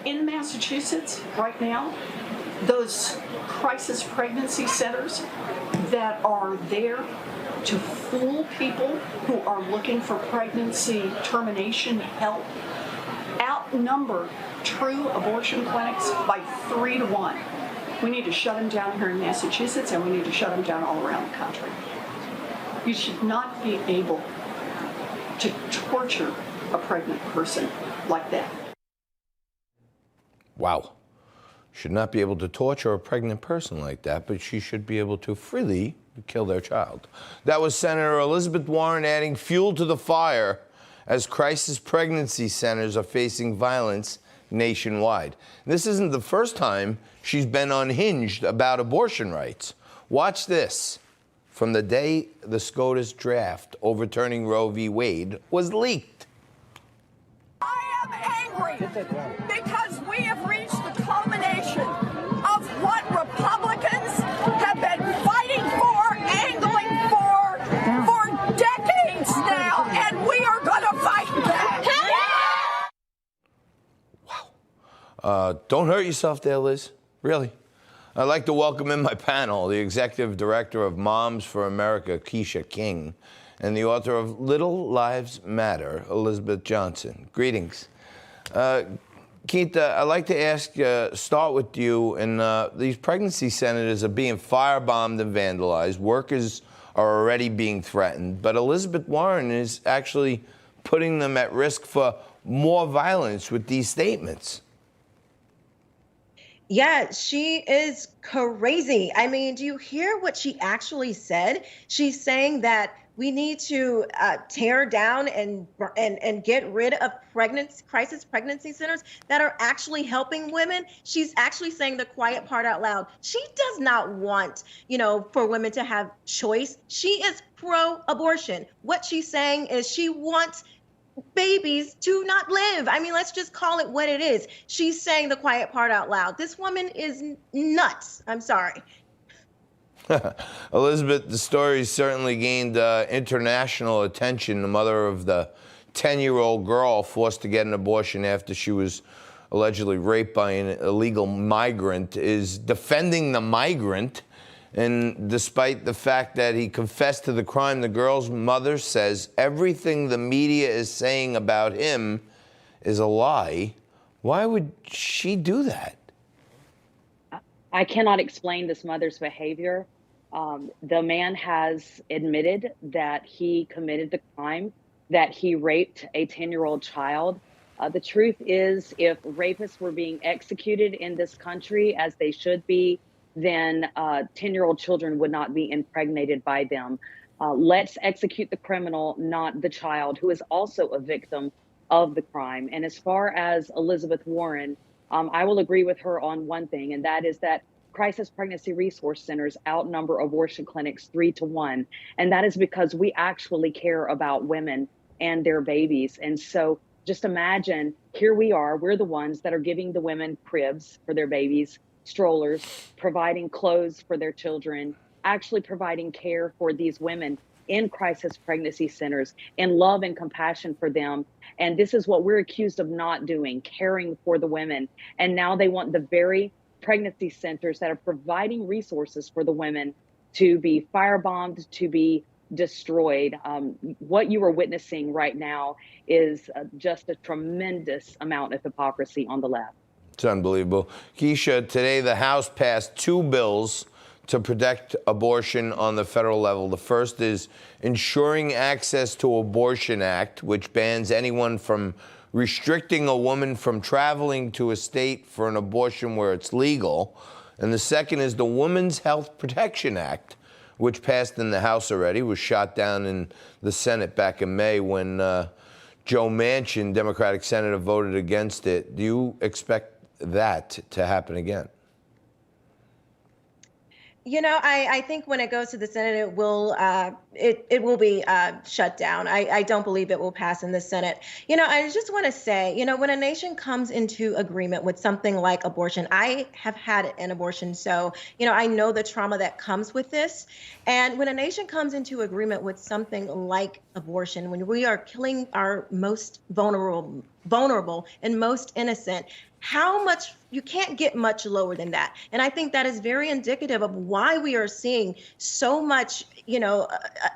in Massachusetts right now, those crisis pregnancy centers that are there to fool people who are looking for pregnancy termination help outnumber true abortion clinics by 3 to 1. We need to shut them down here in Massachusetts, and we need to shut them down all around the country. You should not be able to torture a pregnant person like that. Wow. Should not be able to torture a pregnant person like that, but she should be able to freely kill their child. That was Senator Elizabeth Warren adding fuel to the fire as crisis pregnancy centers are facing violence nationwide. This isn't the first time she's been unhinged about abortion rights. Watch this. From the day the SCOTUS draft overturning Roe v. Wade was leaked. I am angry because we have reached the culmination of what Republicans have been fighting for, angling for decades now, and we are going to fight back. Wow. Don't hurt yourself there, Liz. Really. I'd like to welcome in my panel the Executive Director of Moms for America, Quisha King, and the author of Little Lives Matter, Elizabeth Johnston. Greetings. Kinga, I'd like to start with you. And these pregnancy centers are being firebombed and vandalized. Workers are already being threatened. But Elizabeth Warren is actually putting them at risk for more violence with these statements. Yeah, she is crazy. I mean, do you hear what she actually said? She's saying that we need to tear down and get rid of crisis pregnancy centers that are actually helping women. She's actually saying the quiet part out loud. She does not want, for women to have choice. She is pro-abortion. What she's saying is she wants babies to not live. I mean, let's just call it what it is. She's saying the quiet part out loud. This woman is nuts. I'm sorry. Elizabeth, the story certainly gained international attention. The mother of the 10-year-old girl forced to get an abortion after she was allegedly raped by an illegal migrant is defending the migrant. And despite the fact that he confessed to the crime, the girl's mother says everything the media is saying about him is a lie. Why would she do that? I cannot explain this mother's behavior. The man has admitted that he committed the crime, that he raped a 10-year-old child. The truth is, if rapists were being executed in this country as they should be, then 10-year-old children would not be impregnated by them. Let's execute the criminal, not the child, who is also a victim of the crime. And as far as Elizabeth Warren, I will agree with her on one thing, and that is that crisis pregnancy resource centers outnumber abortion clinics 3 to 1. And that is because we actually care about women and their babies. And so just imagine, here we are, we're the ones that are giving the women cribs for their babies, strollers, providing clothes for their children, actually providing care for these women in crisis pregnancy centers, and love and compassion for them. And this is what we're accused of not doing, caring for the women. And now they want the very pregnancy centers that are providing resources for the women to be firebombed, to be destroyed. What you are witnessing right now is just a tremendous amount of hypocrisy on the left. It's unbelievable. Quisha, today the House passed 2 bills to protect abortion on the federal level. The first is Ensuring Access to Abortion Act, which bans anyone from restricting a woman from traveling to a state for an abortion where it's legal. And the second is the Women's Health Protection Act, which passed in the House already, was shot down in the Senate back in May when Joe Manchin, Democratic senator, voted against it. Do you expect that to happen again? I think when it goes to the Senate, it will be shut down. I don't believe it will pass in the Senate. I just want to say, when a nation comes into agreement with something like abortion, I have had an abortion, so, I know the trauma that comes with this. And when a nation comes into agreement with something like abortion, when we are killing our most vulnerable and most innocent, How much, you can't get much lower than that. And I think that is very indicative of why we are seeing so much,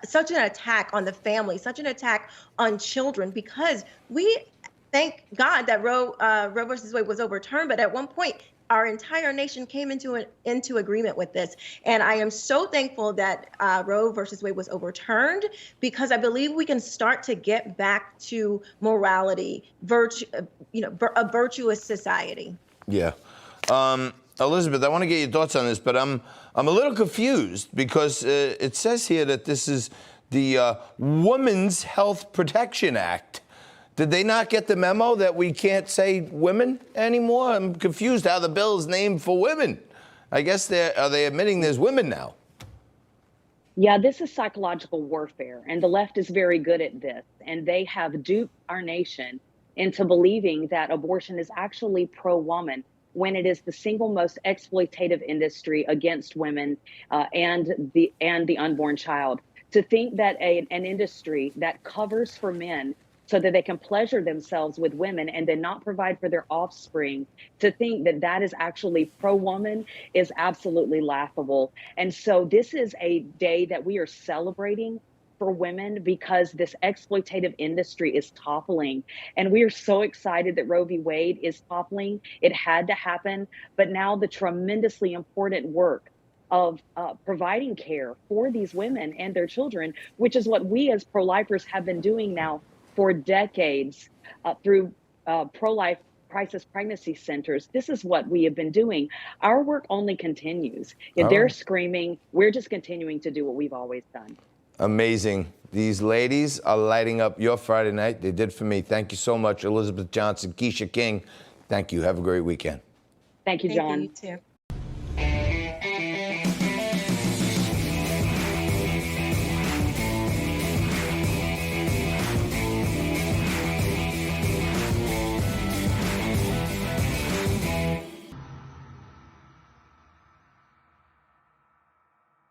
such an attack on the family, such an attack on children, because we thank God that Roe versus Wade was overturned, but at one point, our entire nation came into agreement with this. And I am so thankful that Roe versus Wade was overturned, because I believe we can start to get back to morality, virtue, a virtuous society. Yeah. Elizabeth, I want to get your thoughts on this, but I'm a little confused because it says here that this is the Women's Health Protection Act. Did they not get the memo that we can't say women anymore? I'm confused how the bill is named for women. I guess are they admitting there's women now? Yeah, this is psychological warfare, and the left is very good at this. And they have duped our nation into believing that abortion is actually pro-woman, when it is the single most exploitative industry against women and the unborn child. To think that an industry that covers for men so that they can pleasure themselves with women and then not provide for their offspring, to think that that is actually pro-woman is absolutely laughable. And so this is a day that we are celebrating for women because this exploitative industry is toppling. And we are so excited that Roe v. Wade is toppling. It had to happen. But now the tremendously important work of providing care for these women and their children, which is what we as pro-lifers have been doing now for decades through pro-life crisis pregnancy centers. This is what we have been doing. Our work only continues. If they're screaming, we're just continuing to do what we've always done. Amazing. These ladies are lighting up your Friday night. They did for me. Thank you so much, Elizabeth Johnston, Quisha King. Thank you. Have a great weekend. Thank you, John. Thank you, you too.